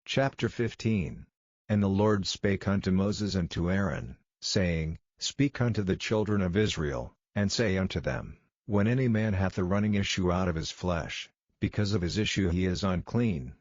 Chapter 15. And the Lord spake unto Moses and to Aaron, saying, Speak unto the children of Israel, and say unto them, When any man hath a running issue out of his flesh, because of his issue he is unclean.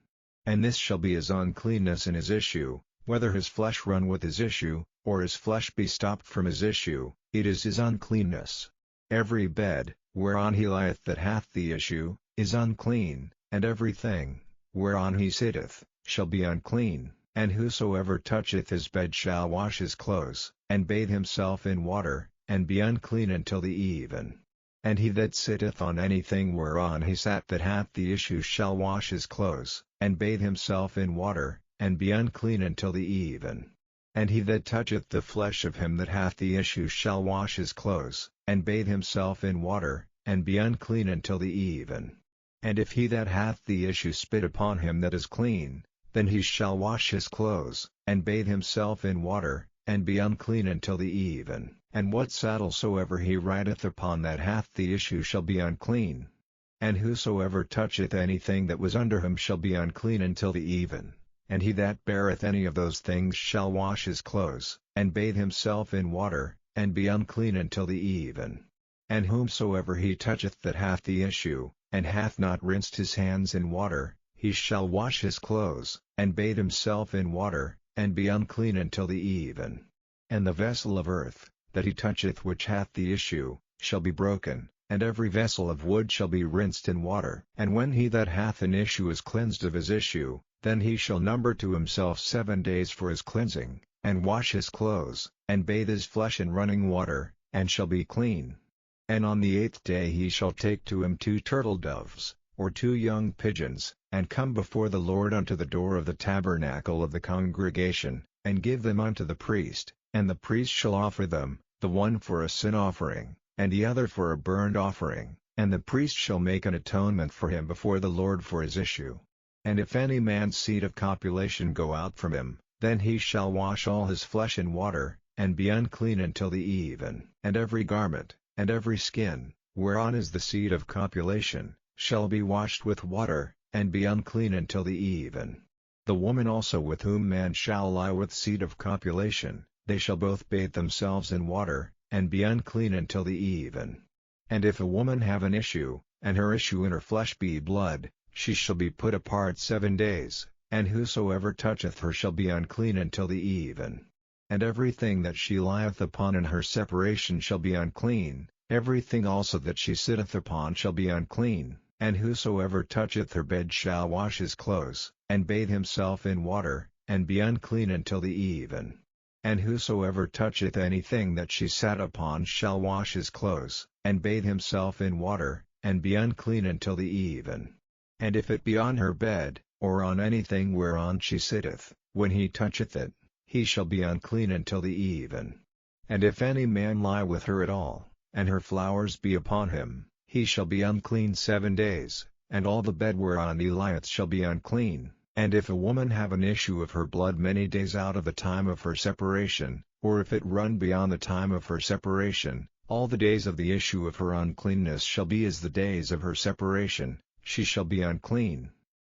And this shall be his uncleanness in his issue, whether his flesh run with his issue, or his flesh be stopped from his issue, it is his uncleanness. Every bed, whereon he lieth that hath the issue, is unclean, and every thing, whereon he sitteth, shall be unclean, and whosoever toucheth his bed shall wash his clothes, and bathe himself in water, and be unclean until the even. And he that sitteth on anything whereon he sat that hath the issue shall wash his clothes, and bathe himself in water, and be unclean until the even. And he that toucheth the flesh of him that hath the issue shall wash his clothes, and bathe himself in water, and be unclean until the even. And if he that hath the issue spit upon him that is clean, then he shall wash his clothes, and bathe himself in water, and be unclean until the even. And what saddle soever he rideth upon that hath the issue shall be unclean. And whosoever toucheth anything that was under him shall be unclean until the even. And he that beareth any of those things shall wash his clothes, and bathe himself in water, and be unclean until the even. And whomsoever he toucheth that hath the issue, and hath not rinsed his hands in water, he shall wash his clothes, and bathe himself in water, and be unclean until the even. And the vessel of earth, that he toucheth which hath the issue, shall be broken, and every vessel of wood shall be rinsed in water. And when he that hath an issue is cleansed of his issue, then he shall number to himself 7 days for his cleansing, and wash his clothes, and bathe his flesh in running water, and shall be clean. And on the 8th day he shall take to him 2 turtle doves, or 2 young pigeons, and come before the Lord unto the door of the tabernacle of the congregation, and give them unto the priest, and the priest shall offer them, the one for a sin offering, and the other for a burnt offering, and the priest shall make an atonement for him before the Lord for his issue. And if any man's seed of copulation go out from him, then he shall wash all his flesh in water, and be unclean until the even. And every garment, and every skin, whereon is the seed of copulation, shall be washed with water, and be unclean until the even. The woman also with whom man shall lie with seed of copulation, they shall both bathe themselves in water, and be unclean until the even. And if a woman have an issue, and her issue in her flesh be blood, she shall be put apart 7 days, and whosoever toucheth her shall be unclean until the even. And everything that she lieth upon in her separation shall be unclean, everything also that she sitteth upon shall be unclean, and whosoever toucheth her bed shall wash his clothes, and bathe himself in water, and be unclean until the even. And whosoever toucheth anything that she sat upon shall wash his clothes, and bathe himself in water, and be unclean until the even. And if it be on her bed, or on anything whereon she sitteth, when he toucheth it, he shall be unclean until the even. And if any man lie with her at all, and her flowers be upon him, he shall be unclean 7 days, and all the bed whereon he lieth shall be unclean. And if a woman have an issue of her blood many days out of the time of her separation, or if it run beyond the time of her separation, all the days of the issue of her uncleanness shall be as the days of her separation, she shall be unclean.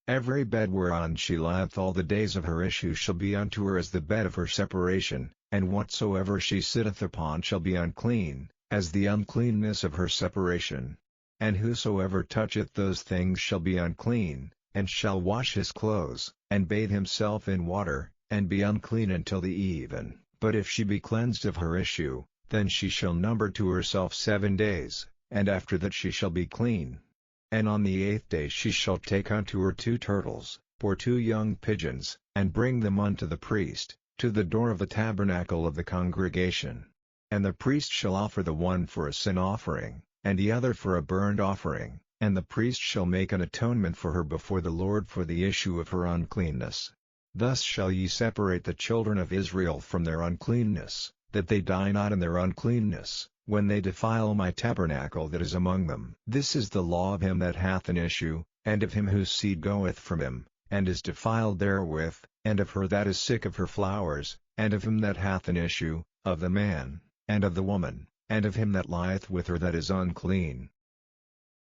Every bed whereon she lieth all the days of her issue shall be unto her as the bed of her separation, and whatsoever she sitteth upon shall be unclean, as the uncleanness of her separation. And whosoever toucheth those things shall be unclean, and shall wash his clothes, and bathe himself in water, and be unclean until the even. But if she be cleansed of her issue, then she shall number to herself 7 days, and after that she shall be clean. And on the 8th day she shall take unto her 2 turtles, or 2 young pigeons, and bring them unto the priest, to the door of the tabernacle of the congregation. And the priest shall offer the one for a sin offering, and the other for a burnt offering, and the priest shall make an atonement for her before the Lord for the issue of her uncleanness. Thus shall ye separate the children of Israel from their uncleanness, that they die not in their uncleanness, when they defile my tabernacle that is among them. This is the law of him that hath an issue, and of him whose seed goeth from him, and is defiled therewith, and of her that is sick of her flowers, and of him that hath an issue, of the man, and of the woman, and of him that lieth with her that is unclean,